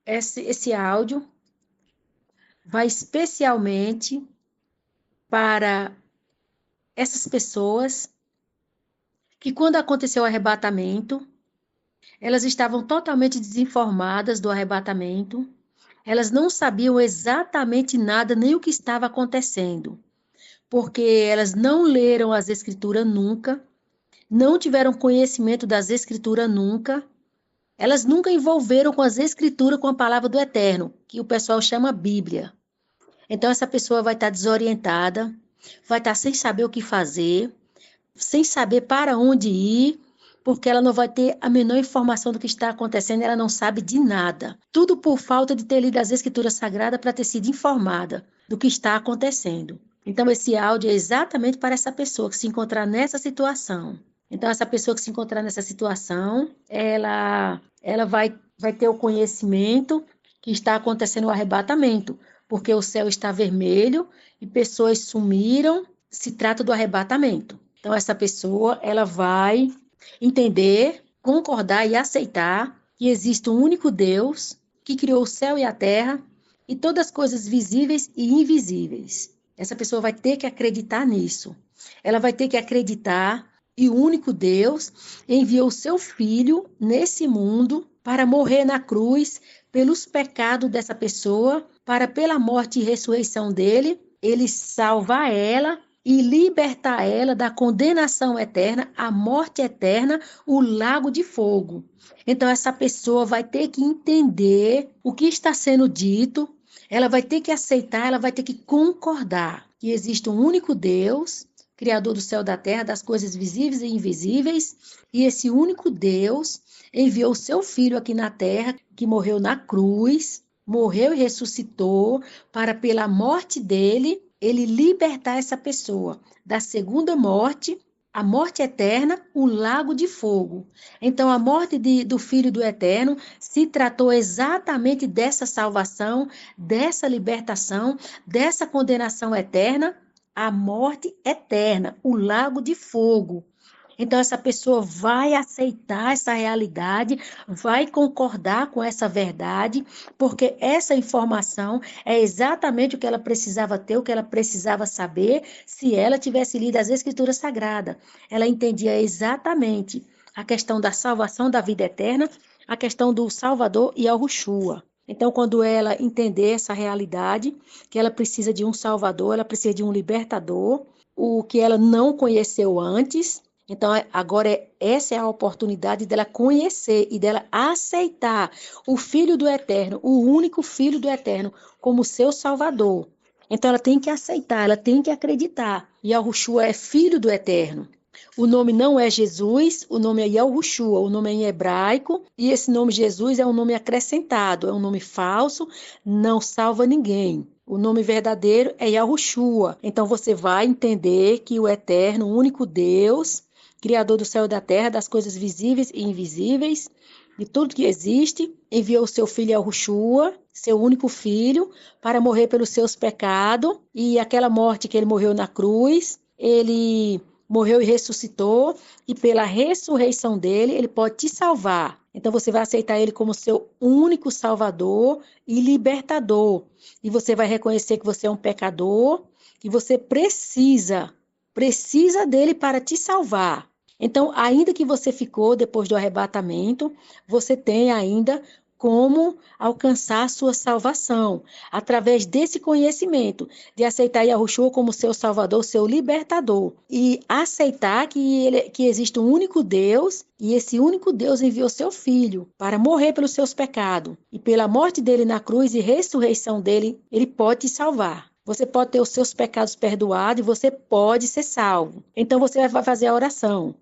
esse áudio vai especialmente para essas pessoas que, quando aconteceu o arrebatamento, elas estavam totalmente desinformadas do arrebatamento, elas não sabiam exatamente nada, nem o que estava acontecendo, porque elas não leram as Escrituras nunca, não tiveram conhecimento das Escrituras nunca, elas nunca envolveram com as Escrituras, com a palavra do Eterno, que o pessoal chama Bíblia. Então, essa pessoa vai estar desorientada, vai estar sem saber o que fazer, sem saber para onde ir, porque ela não vai ter a menor informação do que está acontecendo, ela não sabe de nada. Tudo por falta de ter lido as Escrituras Sagradas para ter sido informada do que está acontecendo. Então, esse áudio é exatamente para essa pessoa que se encontrar nessa situação. Então, essa pessoa que se encontrar nessa situação, ela vai ter o conhecimento que está acontecendo o arrebatamento, porque o céu está vermelho e pessoas sumiram, se trata do arrebatamento. Então, essa pessoa, ela vai entender, concordar e aceitar que existe um único Deus que criou o céu e a terra e todas as coisas visíveis e invisíveis. Essa pessoa vai ter que acreditar nisso. Ela vai ter que acreditar que o único Deus enviou o seu Filho nesse mundo para morrer na cruz pelos pecados dessa pessoa, para pela morte e ressurreição dele, ele salvar ela e libertar ela da condenação eterna, a morte eterna, o lago de fogo. Então, essa pessoa vai ter que entender o que está sendo dito, ela vai ter que aceitar, ela vai ter que concordar que existe um único Deus, Criador do céu e da terra, das coisas visíveis e invisíveis, e esse único Deus enviou o seu Filho aqui na terra, que morreu na cruz, morreu e ressuscitou, para pela morte dele, ele libertar essa pessoa da segunda morte, a morte eterna, o lago de fogo. Então, a morte do Filho do Eterno se tratou exatamente dessa salvação, dessa libertação, dessa condenação eterna, a morte eterna, o lago de fogo. Então, essa pessoa vai aceitar essa realidade, vai concordar com essa verdade, porque essa informação é exatamente o que ela precisava ter, o que ela precisava saber, se ela tivesse lido as Escrituras Sagradas. Ela entendia exatamente a questão da salvação da vida eterna, a questão do Salvador e Yahushua. Então, quando ela entender essa realidade, que ela precisa de um Salvador, ela precisa de um libertador, o que ela não conheceu antes. Então, agora essa é a oportunidade dela conhecer e dela aceitar o Filho do Eterno, o único Filho do Eterno, como seu Salvador. Então, ela tem que aceitar, ela tem que acreditar. Yahushua é Filho do Eterno. O nome não é Jesus, o nome é Yahushua, o nome é em hebraico, e esse nome Jesus é um nome acrescentado, é um nome falso, não salva ninguém. O nome verdadeiro é Yahushua. Então você vai entender que o Eterno, o único Deus, Criador do céu e da terra, das coisas visíveis e invisíveis, de tudo que existe, enviou o seu filho Yahushua, seu único filho, para morrer pelos seus pecados, e aquela morte que ele morreu na cruz, ele morreu e ressuscitou, e pela ressurreição dele, ele pode te salvar. Então você vai aceitar ele como seu único salvador e libertador. E você vai reconhecer que você é um pecador, que você precisa dele para te salvar. Então, ainda que você ficou depois do arrebatamento, você tem ainda como alcançar a sua salvação, através desse conhecimento, de aceitar Yahushua como seu salvador, seu libertador, e aceitar que existe um único Deus, e esse único Deus enviou seu Filho para morrer pelos seus pecados, e pela morte dele na cruz e ressurreição dele, ele pode te salvar. Você pode ter os seus pecados perdoados e você pode ser salvo. Então você vai fazer a oração.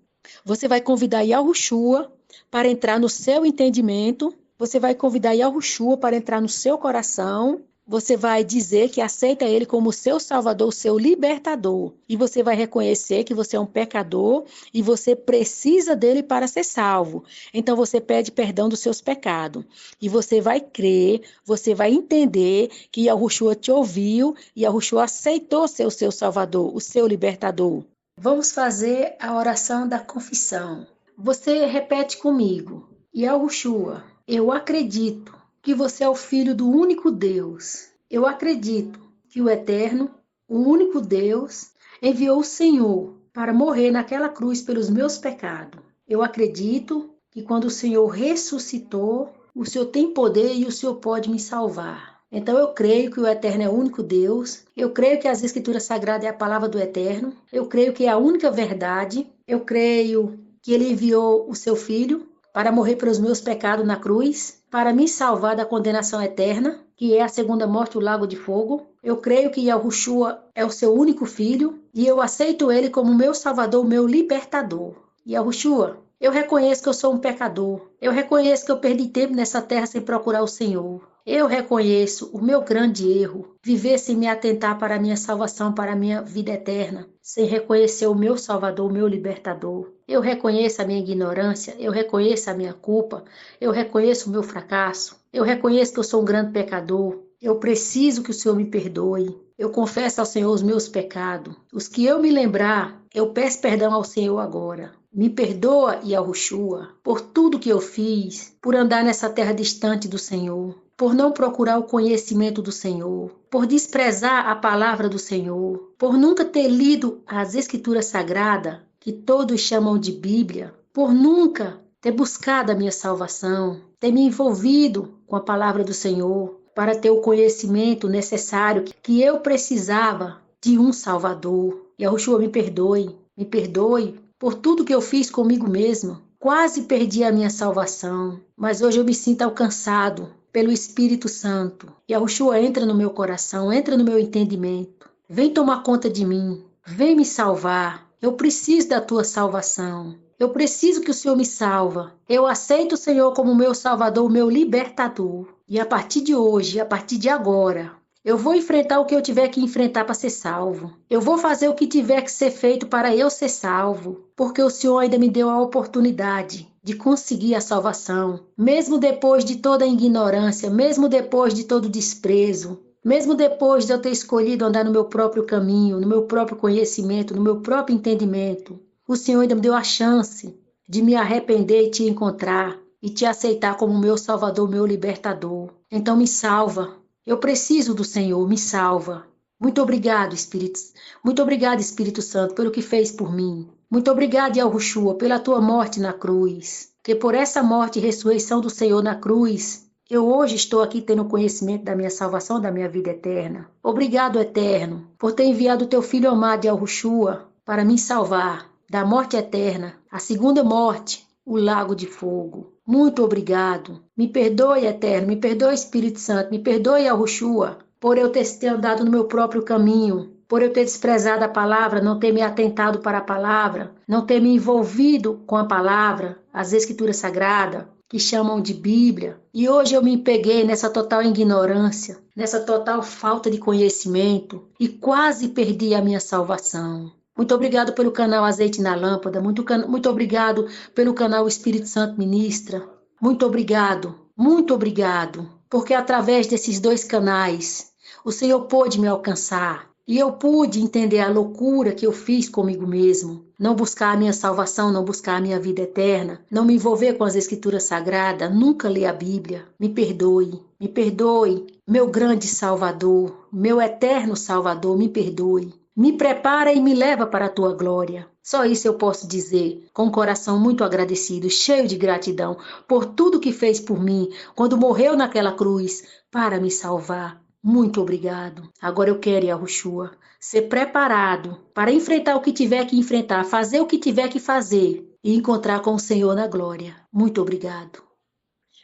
Você vai convidar Yahushua para entrar no seu entendimento. Você vai convidar Yahushua para entrar no seu coração. Você vai dizer que aceita ele como seu salvador, seu libertador. E você vai reconhecer que você é um pecador e você precisa dele para ser salvo. Então você pede perdão dos seus pecados. E você vai crer, você vai entender que Yahushua te ouviu e Yahushua aceitou ser o seu salvador, o seu libertador. Vamos fazer a oração da confissão. Você repete comigo. Yahushua, eu acredito que você é o Filho do único Deus. Eu acredito que o Eterno, o único Deus, enviou o Senhor para morrer naquela cruz pelos meus pecados. Eu acredito que quando o Senhor ressuscitou, o Senhor tem poder e o Senhor pode me salvar. Então eu creio que o Eterno é o único Deus, eu creio que as Escrituras Sagradas é a palavra do Eterno, eu creio que é a única verdade, eu creio que Ele enviou o Seu Filho para morrer pelos meus pecados na cruz, para me salvar da condenação eterna, que é a segunda morte, o lago de fogo. Eu creio que Yahushua é o Seu único Filho e eu aceito Ele como meu Salvador, meu libertador. Yahushua, eu reconheço que eu sou um pecador. Eu reconheço que eu perdi tempo nessa terra sem procurar o Senhor. Eu reconheço o meu grande erro, viver sem me atentar para a minha salvação, para a minha vida eterna, sem reconhecer o meu Salvador, o meu libertador. Eu reconheço a minha ignorância, eu reconheço a minha culpa, eu reconheço o meu fracasso, eu reconheço que eu sou um grande pecador. Eu preciso que o Senhor me perdoe. Eu confesso ao Senhor os meus pecados. Os que eu me lembrar, eu peço perdão ao Senhor agora. Me perdoa, Yahushua, por tudo que eu fiz, por andar nessa terra distante do Senhor, por não procurar o conhecimento do Senhor, por desprezar a palavra do Senhor, por nunca ter lido as Escrituras Sagradas, que todos chamam de Bíblia, por nunca ter buscado a minha salvação, ter me envolvido com a palavra do Senhor, para ter o conhecimento necessário que eu precisava de um Salvador. Yahushua, me perdoe por tudo que eu fiz comigo mesmo. Quase perdi a minha salvação, mas hoje eu me sinto alcançado pelo Espírito Santo. Yahushua, entra no meu coração, entra no meu entendimento. Vem tomar conta de mim, vem me salvar. Eu preciso da tua salvação. Eu preciso que o Senhor me salva. Eu aceito o Senhor como meu Salvador, meu libertador. E a partir de hoje, a partir de agora, eu vou enfrentar o que eu tiver que enfrentar para ser salvo. Eu vou fazer o que tiver que ser feito para eu ser salvo. Porque o Senhor ainda me deu a oportunidade de conseguir a salvação. Mesmo depois de toda a ignorância, mesmo depois de todo o desprezo, mesmo depois de eu ter escolhido andar no meu próprio caminho, no meu próprio conhecimento, no meu próprio entendimento, o Senhor ainda me deu a chance de me arrepender e te encontrar e te aceitar como meu Salvador, meu libertador. Então me salva. Eu preciso do Senhor, me salva. Muito obrigado, Espírito Santo, pelo que fez por mim. Muito obrigado, Yahushua, pela tua morte na cruz. Que por essa morte e ressurreição do Senhor na cruz, eu hoje estou aqui tendo conhecimento da minha salvação, da minha vida eterna. Obrigado, Eterno, por ter enviado o teu Filho amado, Yahushua, para me salvar da morte eterna, a segunda morte, o lago de fogo. Muito obrigado. Me perdoe, Eterno, me perdoe, Espírito Santo, me perdoe, Yahushua, por eu ter andado no meu próprio caminho, por eu ter desprezado a palavra, não ter me atentado para a palavra, não ter me envolvido com a palavra, as Escrituras Sagradas, que chamam de Bíblia. E hoje eu me peguei nessa total ignorância, nessa total falta de conhecimento e quase perdi a minha salvação. Muito obrigado pelo canal Azeite na Lâmpada, muito obrigado pelo canal Espírito Santo Ministra. Muito obrigado, porque através desses dois canais o Senhor pôde me alcançar e eu pude entender a loucura que eu fiz comigo mesmo. Não buscar a minha salvação, não buscar a minha vida eterna, não me envolver com as Escrituras Sagradas, nunca ler a Bíblia. Me perdoe, meu grande Salvador, meu eterno Salvador, me perdoe. Me prepara e me leva para a tua glória. Só isso eu posso dizer, com o coração muito agradecido, cheio de gratidão, por tudo que fez por mim, quando morreu naquela cruz, para me salvar. Muito obrigado. Agora eu quero, Yahushua, ser preparado para enfrentar o que tiver que enfrentar, fazer o que tiver que fazer e encontrar com o Senhor na glória. Muito obrigado.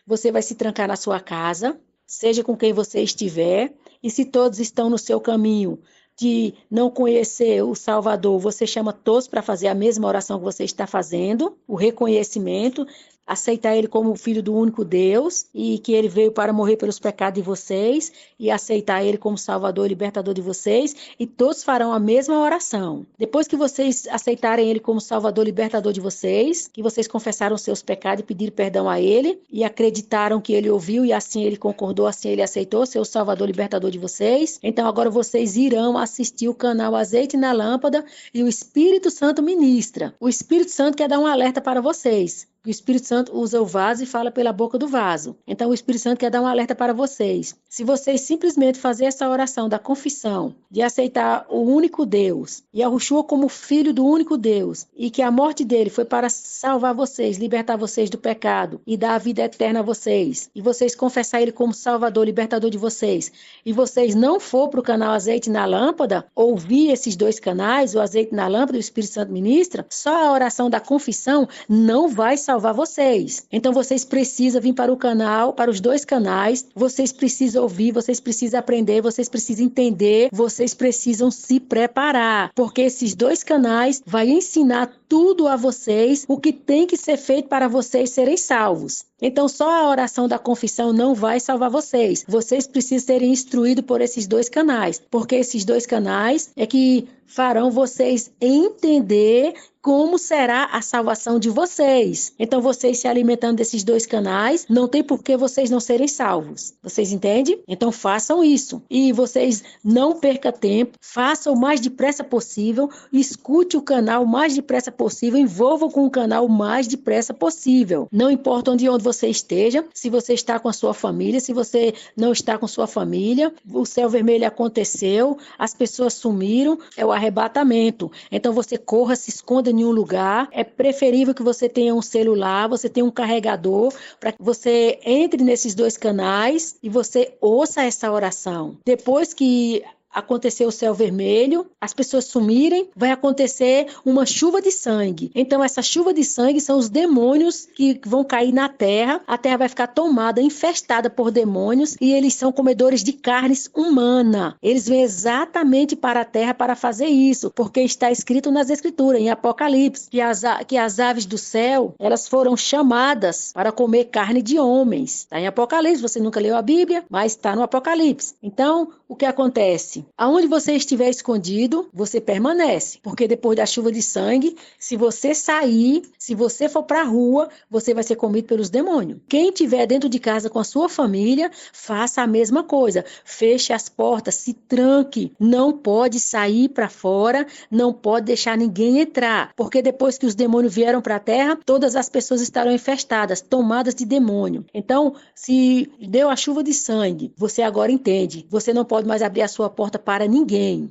Você vai se trancar na sua casa, seja com quem você estiver, e se todos estão no seu caminho de não conhecer o Salvador, você chama todos para fazer a mesma oração que você está fazendo, o reconhecimento, aceitar Ele como o Filho do único Deus e que Ele veio para morrer pelos pecados de vocês e aceitar Ele como Salvador e Libertador de vocês, e todos farão a mesma oração. Depois que vocês aceitarem Ele como Salvador e Libertador de vocês, que vocês confessaram seus pecados e pediram perdão a Ele e acreditaram que Ele ouviu e assim Ele concordou, assim Ele aceitou ser o Salvador e Libertador de vocês, então agora vocês irão assistir o canal Azeite na Lâmpada e o Espírito Santo ministra. O Espírito Santo quer dar um alerta para vocês. O Espírito Santo usa o vaso e fala pela boca do vaso. Então, o Espírito Santo quer dar um alerta para vocês. Se vocês simplesmente fazerem essa oração da confissão, de aceitar o único Deus, e Yahushua como filho do único Deus, e que a morte dele foi para salvar vocês, libertar vocês do pecado e dar a vida eterna a vocês, e vocês confessar ele como Salvador, libertador de vocês, e vocês não for para o canal Azeite na Lâmpada, ouvir esses 2 canais, o Azeite na Lâmpada e o Espírito Santo ministra, só a oração da confissão não vai salvar vocês. Então vocês precisam vir para o canal, para os 2 canais, vocês precisam ouvir, vocês precisam aprender, vocês precisam entender, vocês precisam se preparar, porque esses 2 canais vai ensinar tudo a vocês, o que tem que ser feito para vocês serem salvos. Então, só a oração da confissão não vai salvar vocês. Vocês precisam serem instruídos por esses 2 canais, porque esses 2 canais é que farão vocês entender como será a salvação de vocês. Então, vocês se alimentando desses 2 canais, não tem por que vocês não serem salvos. Vocês entendem? Então, façam isso. E vocês não percam tempo, façam o mais depressa possível, escute o canal o mais depressa possível, envolvam com o canal o mais depressa possível. Não importa onde você esteja, se você está com a sua família, se você não está com sua família, o céu vermelho aconteceu, as pessoas sumiram, é o arrebatamento. Então, você corra, se esconda em um lugar, é preferível que você tenha um celular, você tenha um carregador, para que você entre nesses 2 canais e você ouça essa oração. Depois que aconteceu o céu vermelho, as pessoas sumirem, vai acontecer uma chuva de sangue. Então, essa chuva de sangue são os demônios que vão cair na terra, a terra vai ficar tomada, infestada por demônios, e eles são comedores de carnes humana. Eles vêm exatamente para a terra para fazer isso, porque está escrito nas Escrituras, em Apocalipse, que as aves do céu, elas foram chamadas para comer carne de homens. Está em Apocalipse, você nunca leu a Bíblia, mas está no Apocalipse. Então, o que acontece? Aonde você estiver escondido, você permanece, porque depois da chuva de sangue, se você sair, se você for para a rua, você vai ser comido pelos demônios. Quem estiver dentro de casa com a sua família, faça a mesma coisa. Feche as portas, se tranque, não pode sair para fora, não pode deixar ninguém entrar, porque depois que os demônios vieram para a terra, todas as pessoas estarão infestadas, tomadas de demônio. Então, se deu a chuva de sangue, você agora entende, você não pode mais abrir a sua porta para ninguém,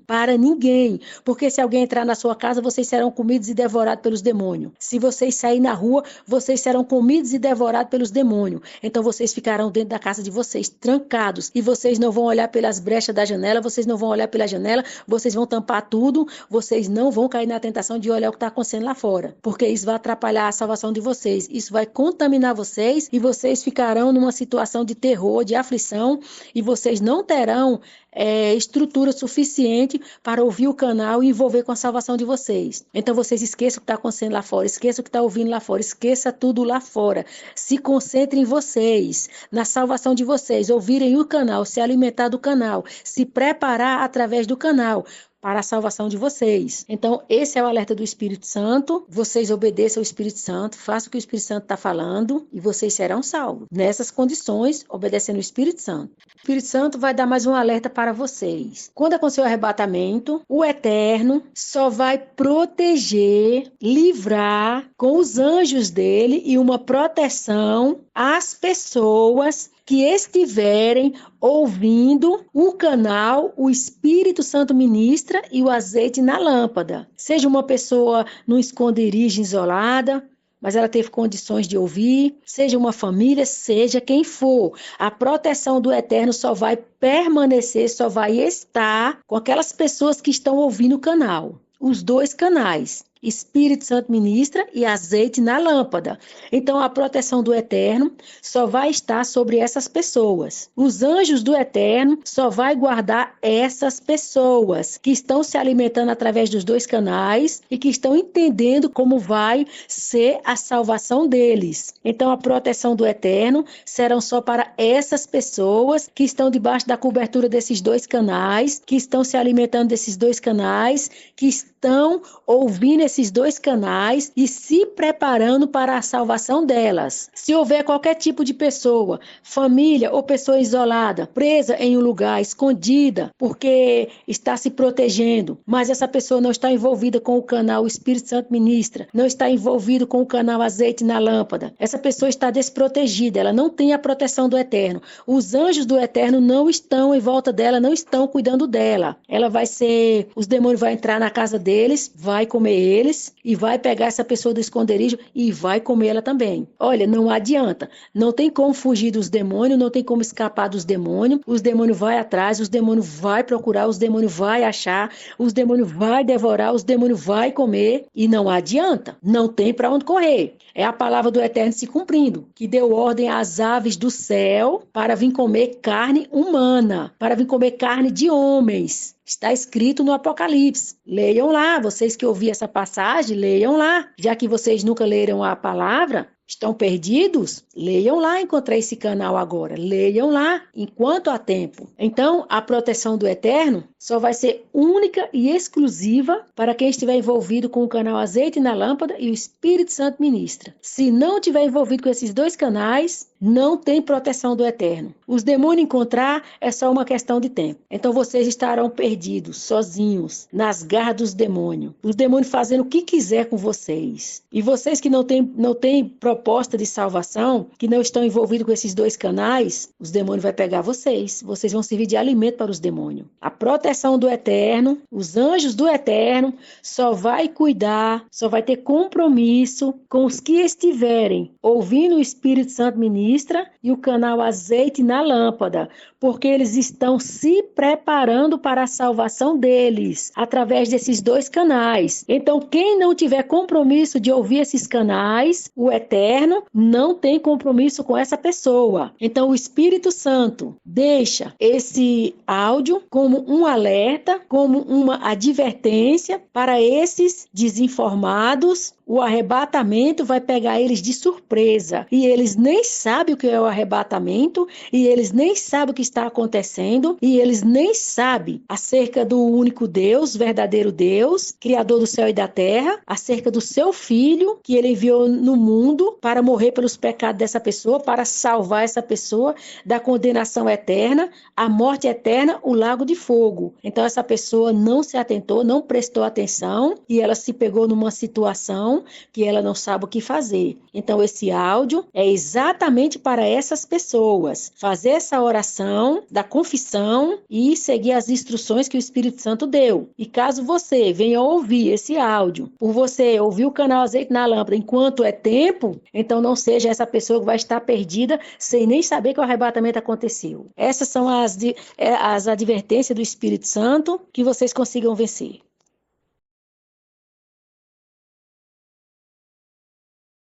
porque se alguém entrar na sua casa, vocês serão comidos e devorados pelos demônios. Se vocês saírem na rua, vocês serão comidos e devorados pelos demônios. Então vocês ficarão dentro da casa de vocês, trancados, e vocês não vão olhar pelas brechas da janela, vocês não vão olhar pela janela, vocês vão tampar tudo, vocês não vão cair na tentação de olhar o que está acontecendo lá fora, porque isso vai atrapalhar a salvação de vocês, isso vai contaminar vocês, e vocês ficarão numa situação de terror, de aflição, e vocês não terão estrutura suficiente para ouvir o canal e envolver com a salvação de vocês. Então vocês esqueçam o que está acontecendo lá fora, esqueçam o que está ouvindo lá fora, esqueça tudo lá fora. Se concentrem em vocês, na salvação de vocês, ouvirem o canal, se alimentar do canal, se preparar através do canal para a salvação de vocês. Então, esse é o alerta do Espírito Santo. Vocês obedeçam ao Espírito Santo, façam o que o Espírito Santo está falando e vocês serão salvos. Nessas condições, obedecendo o Espírito Santo. O Espírito Santo vai dar mais um alerta para vocês. Quando acontecer o arrebatamento, o Eterno só vai proteger, livrar com os anjos dele e uma proteção às pessoas que estiverem ouvindo o canal, o Espírito Santo ministra e o azeite na lâmpada. Seja uma pessoa num esconderijo isolada, mas ela teve condições de ouvir, seja uma família, seja quem for. A proteção do Eterno só vai permanecer, só vai estar com aquelas pessoas que estão ouvindo o canal. Os 2 canais. Espírito Santo ministra e azeite na lâmpada. Então, a proteção do Eterno só vai estar sobre essas pessoas. Os anjos do Eterno só vai guardar essas pessoas que estão se alimentando através dos 2 canais e que estão entendendo como vai ser a salvação deles. Então, a proteção do Eterno serão só para essas pessoas que estão debaixo da cobertura desses 2 canais, que estão se alimentando desses 2 canais, que estão ouvindo esses dois canais e se preparando para a salvação delas. Se houver qualquer tipo de pessoa, família ou pessoa isolada, presa em um lugar, escondida, porque está se protegendo, mas essa pessoa não está envolvida com o canal Espírito Santo Ministra, não está envolvido com o canal Azeite na Lâmpada, essa pessoa está desprotegida, ela não tem a proteção do Eterno. Os anjos do Eterno não estão em volta dela, não estão cuidando dela. Ela vai ser, os demônios vão entrar na casa deles, vai comer eles e vai pegar essa pessoa do esconderijo e vai comer ela também. Olha, não adianta, não tem como fugir dos demônios, não tem como escapar dos demônios. Os demônios vai atrás, os demônios vai procurar, os demônios vai achar, os demônios vai devorar, os demônios vai comer e não adianta, não tem para onde correr. É a palavra do Eterno se cumprindo, que deu ordem às aves do céu para vir comer carne humana, para vir comer carne de homens. Está escrito no Apocalipse. Leiam lá, vocês que ouviram essa passagem, leiam lá. Já que vocês nunca leram a palavra, estão perdidos? Leiam lá, encontrar esse canal agora. Leiam lá, enquanto há tempo. Então, a proteção do Eterno só vai ser única e exclusiva para quem estiver envolvido com o canal Azeite na Lâmpada e o Espírito Santo Ministra. Se não estiver envolvido com esses dois canais, não tem proteção do Eterno. Os demônios encontrar é só uma questão de tempo. Então vocês estarão perdidos, sozinhos, nas garras dos demônios. Os demônios fazendo o que quiser com vocês. E vocês que não têm proposta de salvação, que não estão envolvidos com esses dois canais, os demônios vão pegar vocês. Vocês vão servir de alimento para os demônios. A proteção do Eterno, os anjos do Eterno, só vai cuidar, só vai ter compromisso com os que estiverem ouvindo o Espírito Santo Ministra e o canal Azeite na Lâmpada, porque eles estão se preparando para a salvação deles, através desses dois canais. Então, quem não tiver compromisso de ouvir esses canais, o Eterno não tem compromisso com essa pessoa. Então, o Espírito Santo deixa esse áudio como um alerta, como uma advertência para esses desinformados. O arrebatamento vai pegar eles de surpresa e eles nem sabem o que é o arrebatamento e eles nem sabem o que está acontecendo e eles nem sabem acerca do único Deus, verdadeiro Deus, Criador do céu e da terra, acerca do seu Filho que ele enviou no mundo para morrer pelos pecados dessa pessoa, para salvar essa pessoa da condenação eterna, a morte eterna, o lago de fogo. Então essa pessoa não se atentou, não prestou atenção e ela se pegou numa situação que ela não sabe o que fazer. Então esse áudio é exatamente para essas pessoas. Fazer essa oração da confissão e seguir as instruções que o Espírito Santo deu. E caso você venha ouvir esse áudio, por você ouvir o canal Azeite na Lâmpada enquanto é tempo, então não seja essa pessoa que vai estar perdida sem nem saber que o arrebatamento aconteceu. Essas são as advertências do Espírito Santo que vocês consigam vencer.